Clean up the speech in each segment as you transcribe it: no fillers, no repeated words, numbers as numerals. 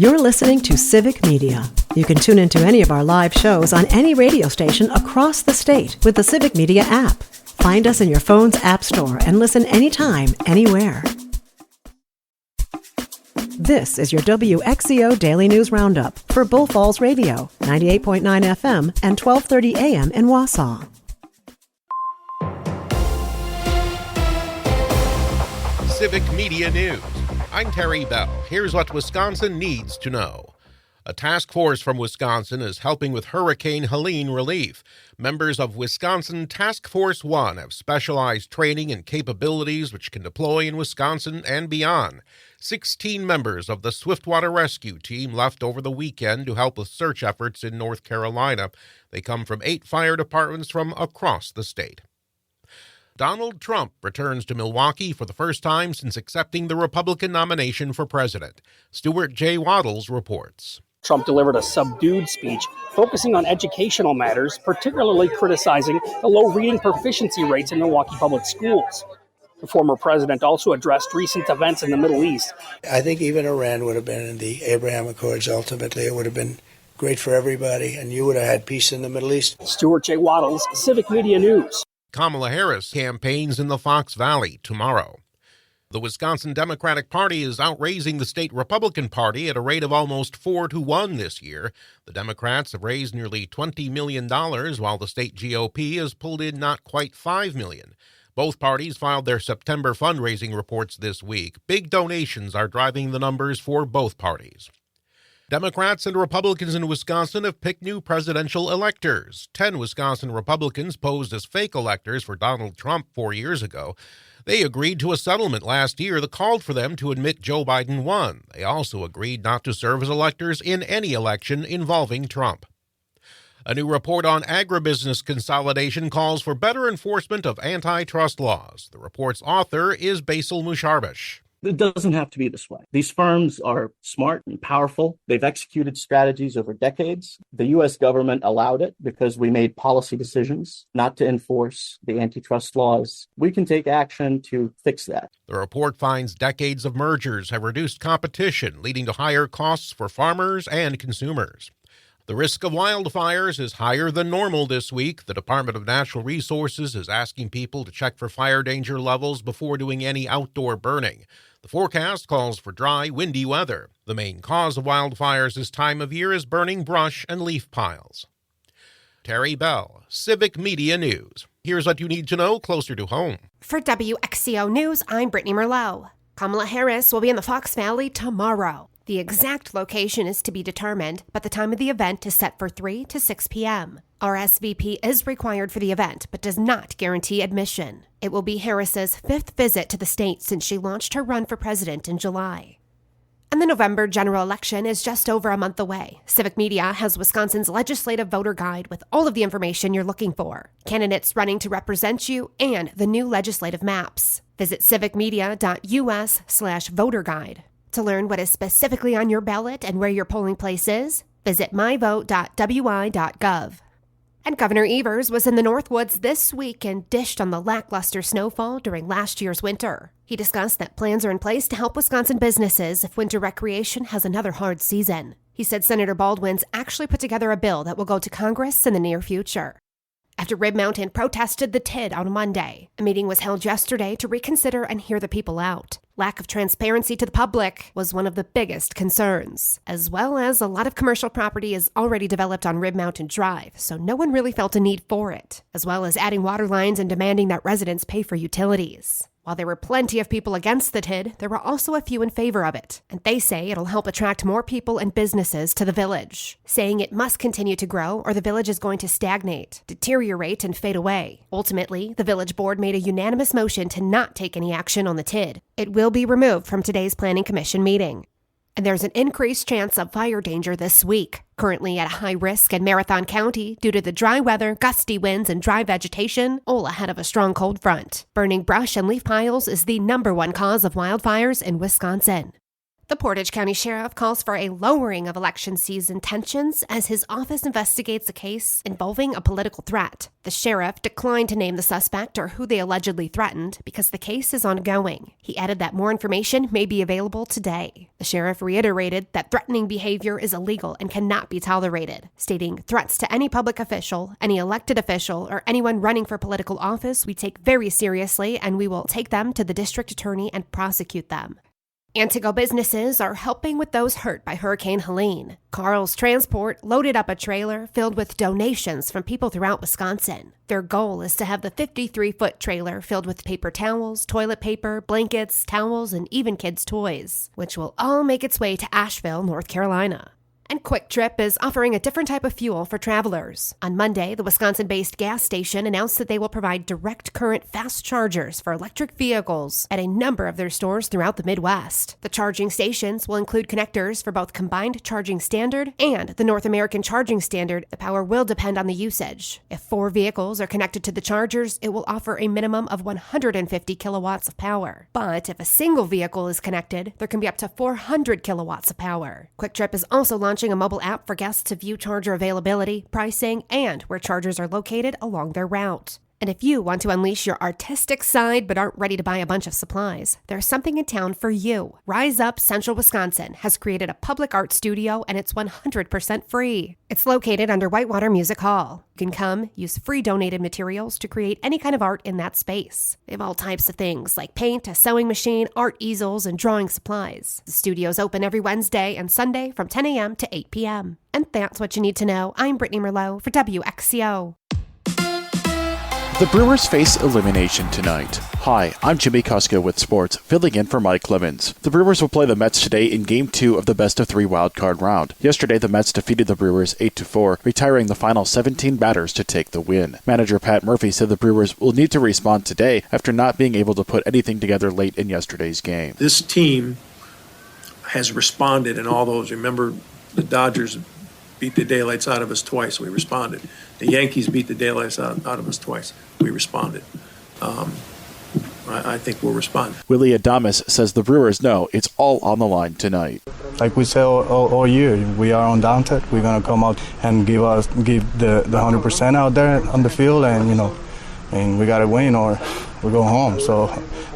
You're listening to Civic Media. You can tune into any of our live shows on any radio station across the state with the Civic Media app. Find us in your phone's app store and listen anytime, anywhere. This is your WXCO Daily News Roundup for Bull Falls Radio, 98.9 FM and 1230 AM in Wausau. Civic Media News. I'm Terry Bell. Here's what Wisconsin needs to know. A task force from Wisconsin is helping with Hurricane Helene relief. Members of Wisconsin Task Force 1 have specialized training and capabilities which can deploy in Wisconsin and beyond. 16 members of the Swiftwater Rescue Team left over the weekend to help with search efforts in North Carolina. They come from 8 fire departments from across the state. Donald Trump returns to Milwaukee for the first time since accepting the Republican nomination for president. Stuart J. Waddles reports. Trump delivered a subdued speech focusing on educational matters, particularly criticizing the low reading proficiency rates in Milwaukee public schools. The former president also addressed recent events in the Middle East. I think even Iran would have been in the Abraham Accords ultimately. It would have been great for everybody, and you would have had peace in the Middle East. Stuart J. Waddles, Civic Media News. Kamala Harris campaigns in the Fox Valley tomorrow. The Wisconsin Democratic Party is outraising the state Republican Party at a rate of almost 4-1 this year. The Democrats have raised nearly $20 million, while the state GOP has pulled in not quite $5 million. Both parties filed their September fundraising reports this week. Big donations are driving the numbers for both parties. Democrats and Republicans in Wisconsin have picked new presidential electors. 10 Wisconsin Republicans posed as fake electors for Donald Trump 4 years ago. They agreed to a settlement last year that called for them to admit Joe Biden won. They also agreed not to serve as electors in any election involving Trump. A new report on agribusiness consolidation calls for better enforcement of antitrust laws. The report's author is Basil Musharbish. It doesn't have to be this way. These firms are smart and powerful. They've executed strategies over decades. The U.S. government allowed it because we made policy decisions not to enforce the antitrust laws. We can take action to fix that. The report finds decades of mergers have reduced competition, leading to higher costs for farmers and consumers. The risk of wildfires is higher than normal this week. The Department of Natural Resources is asking people to check for fire danger levels before doing any outdoor burning. The forecast calls for dry, windy weather. The main cause of wildfires this time of year is burning brush and leaf piles. Terry Bell, Civic Media News. Here's what you need to know closer to home. For WXCO News, I'm Brittany Merlot. Kamala Harris will be in the Fox Valley tomorrow. The exact location is to be determined, but the time of the event is set for 3 to 6 p.m. RSVP is required for the event, but does not guarantee admission. It will be Harris's 5th visit to the state since she launched her run for president in July. And the November general election is just over a month away. Civic Media has Wisconsin's legislative voter guide with all of the information you're looking for, candidates running to represent you, and the new legislative maps. Visit civicmedia.us/voter guide. To learn what is specifically on your ballot and where your polling place is, visit myvote.wi.gov. And Governor Evers was in the Northwoods this week and dished on the lackluster snowfall during last year's winter. He discussed that plans are in place to help Wisconsin businesses if winter recreation has another hard season. He said Senator Baldwin's actually put together a bill that will go to Congress in the near future. After Rib Mountain protested the TID on Monday, a meeting was held yesterday to reconsider and hear the people out. Lack of transparency to the public was one of the biggest concerns, as well as a lot of commercial property is already developed on Rib Mountain Drive, so no one really felt a need for it, as well as adding water lines and demanding that residents pay for utilities. While there were plenty of people against the TID, there were also a few in favor of it, and they say it'll help attract more people and businesses to the village, saying it must continue to grow or the village is going to stagnate, deteriorate, and fade away. Ultimately, the village board made a unanimous motion to not take any action on the TID. It will be removed from today's Planning Commission meeting. And there's an increased chance of fire danger this week, currently at a high risk in Marathon County due to the dry weather, gusty winds, and dry vegetation, all ahead of a strong cold front. Burning brush and leaf piles is the #1 cause of wildfires in Wisconsin. The Portage County Sheriff calls for a lowering of election season tensions as his office investigates a case involving a political threat. The sheriff declined to name the suspect or who they allegedly threatened because the case is ongoing. He added that more information may be available today. The sheriff reiterated that threatening behavior is illegal and cannot be tolerated, stating threats to any public official, any elected official, or anyone running for political office we take very seriously, and we will take them to the district attorney and prosecute them. Antigo businesses are helping with those hurt by Hurricane Helene. Carl's Transport loaded up a trailer filled with donations from people throughout Wisconsin. Their goal is to have the 53-foot trailer filled with paper towels, toilet paper, blankets, towels, and even kids' toys, which will all make its way to Asheville, North Carolina. And Quick Trip is offering a different type of fuel for travelers. On Monday, the Wisconsin-based gas station announced that they will provide direct current fast chargers for electric vehicles at a number of their stores throughout the Midwest. The charging stations will include connectors for both Combined Charging Standard and the North American Charging Standard. The power will depend on the usage. If 4 vehicles are connected to the chargers, it will offer a minimum of 150 kilowatts of power. But if a single vehicle is connected, there can be up to 400 kilowatts of power. Quick Trip is also launching a mobile app for guests to view charger availability, pricing, and where chargers are located along their route. And if you want to unleash your artistic side but aren't ready to buy a bunch of supplies, there's something in town for you. Rise Up Central Wisconsin has created a public art studio, and it's 100% free. It's located under Whitewater Music Hall. You can come, use free donated materials to create any kind of art in that space. They have all types of things like paint, a sewing machine, art easels, and drawing supplies. The studio's open every Wednesday and Sunday from 10 a.m. to 8 p.m. And that's what you need to know. I'm Brittany Merlot for WXCO. The Brewers face elimination tonight. Hi, I'm Jimmy Kuska with sports, filling in for Mike Clemens. The Brewers will play the Mets today in Game 2 of the best-of-3 wildcard round. Yesterday, the Mets defeated the Brewers 8-4, retiring the final 17 batters to take the win. Manager Pat Murphy said the Brewers will need to respond today after not being able to put anything together late in yesterday's game. This team has responded in all those. Remember, the Dodgers beat the daylights out of us twice. We responded. The Yankees beat the daylights out of us twice. We responded. I think we'll respond. Willie Adames says the Brewers know it's all on the line tonight. Like we say all year, we are on Downtown. We're going to come out and give the 100% out there on the field, and we got to win or we go home. So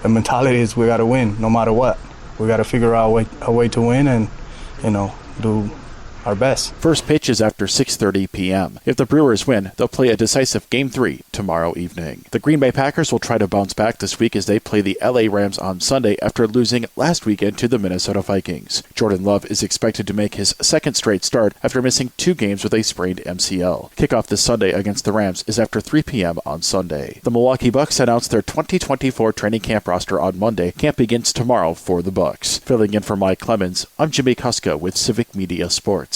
the mentality is we got to win no matter what. We got to figure out a way to win and, do our best. First pitch is after 6:30 p.m. If the Brewers win, they'll play a decisive Game 3 tomorrow evening. The Green Bay Packers will try to bounce back this week as they play the LA Rams on Sunday after losing last weekend to the Minnesota Vikings. Jordan Love is expected to make his second straight start after missing 2 games with a sprained MCL. Kickoff this Sunday against the Rams is after 3 p.m. on Sunday. The Milwaukee Bucks announced their 2024 training camp roster on Monday. Camp begins tomorrow for the Bucks. Filling in for Mike Clemens, I'm Jimmy Kuska with Civic Media Sports.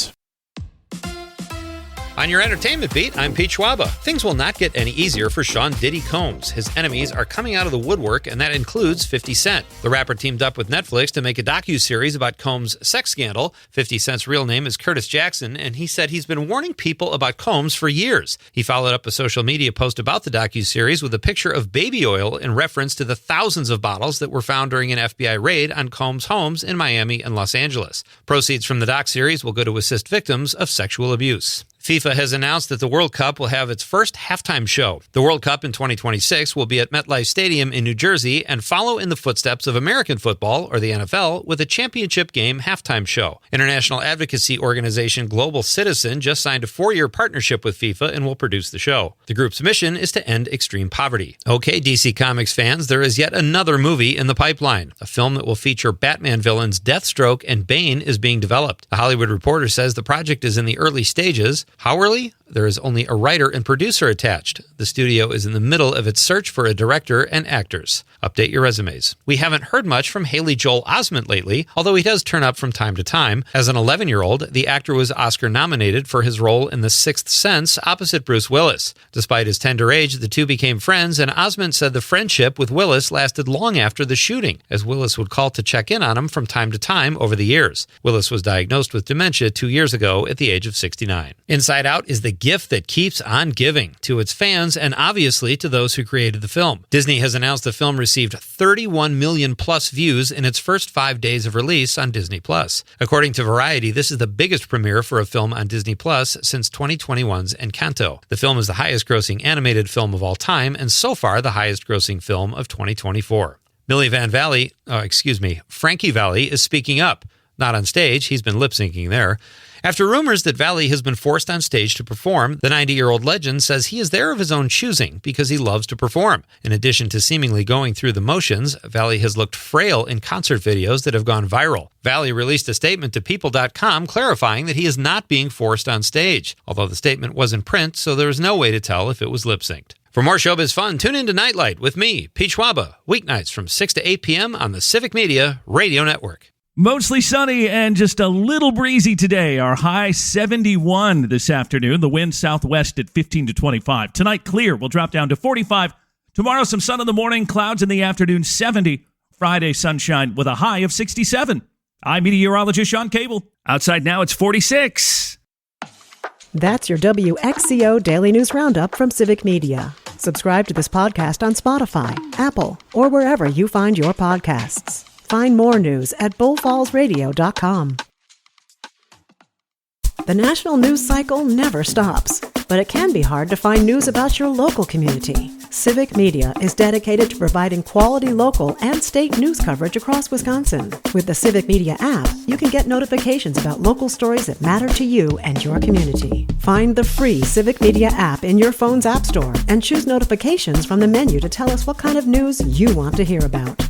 On your entertainment beat, I'm Pete Schwaba. Things will not get any easier for Sean Diddy Combs. His enemies are coming out of the woodwork, and that includes 50 Cent. The rapper teamed up with Netflix to make a docuseries about Combs' sex scandal. 50 Cent's real name is Curtis Jackson, and he said he's been warning people about Combs for years. He followed up a social media post about the docuseries with a picture of baby oil in reference to the thousands of bottles that were found during an FBI raid on Combs' homes in Miami and Los Angeles. Proceeds from the docuseries will go to assist victims of sexual abuse. FIFA has announced that the World Cup will have its first halftime show. The World Cup in 2026 will be at MetLife Stadium in New Jersey and follow in the footsteps of American football, or the NFL, with a championship game halftime show. International advocacy organization Global Citizen just signed a 4-year partnership with FIFA and will produce the show. The group's mission is to end extreme poverty. Okay, DC Comics fans, there is yet another movie in the pipeline. A film that will feature Batman villains Deathstroke and Bane is being developed. The Hollywood Reporter says the project is in the early stages. How early? There is only a writer and producer attached. The studio is in the middle of its search for a director and actors. Update your resumes. We haven't heard much from Haley Joel Osment lately, although he does turn up from time to time. As an 11-year-old, the actor was Oscar nominated for his role in The Sixth Sense opposite Bruce Willis. Despite his tender age, the two became friends, and Osment said the friendship with Willis lasted long after the shooting, as Willis would call to check in on him from time to time over the years. Willis was diagnosed with dementia 2 years ago at the age of 69. Inside Out is the gift that keeps on giving to its fans and obviously to those who created the film. Disney has announced the film received 31 million plus views in its first 5 days of release on Disney+. According to Variety, this is the biggest premiere for a film on Disney Plus since 2021's Encanto. The film is the highest-grossing animated film of all time and so far the highest-grossing film of 2024. Frankie Valli is speaking up. Not on stage, he's been lip-syncing there. After rumors that Valli has been forced on stage to perform, the 90-year-old legend says he is there of his own choosing because he loves to perform. In addition to seemingly going through the motions, Valli has looked frail in concert videos that have gone viral. Valli released a statement to People.com clarifying that he is not being forced on stage, although the statement was in print, so there was no way to tell if it was lip-synced. For more showbiz fun, tune in to Nightlight with me, Pete Schwaba, weeknights from 6 to 8 p.m. on the Civic Media Radio Network. Mostly sunny and just a little breezy today. Our high 71 this afternoon. The wind southwest at 15 to 25. Tonight, clear. We'll drop down to 45. Tomorrow, some sun in the morning, clouds in the afternoon, 70. Friday, sunshine with a high of 67. I'm meteorologist Sean Cable. Outside now, it's 46. That's your WXCO Daily News Roundup from Civic Media. Subscribe to this podcast on Spotify, Apple, or wherever you find your podcasts. Find more news at bullfallsradio.com. The national news cycle never stops, but it can be hard to find news about your local community. Civic Media is dedicated to providing quality local and state news coverage across Wisconsin. With the Civic Media app, you can get notifications about local stories that matter to you and your community. Find the free Civic Media app in your phone's app store and choose notifications from the menu to tell us what kind of news you want to hear about.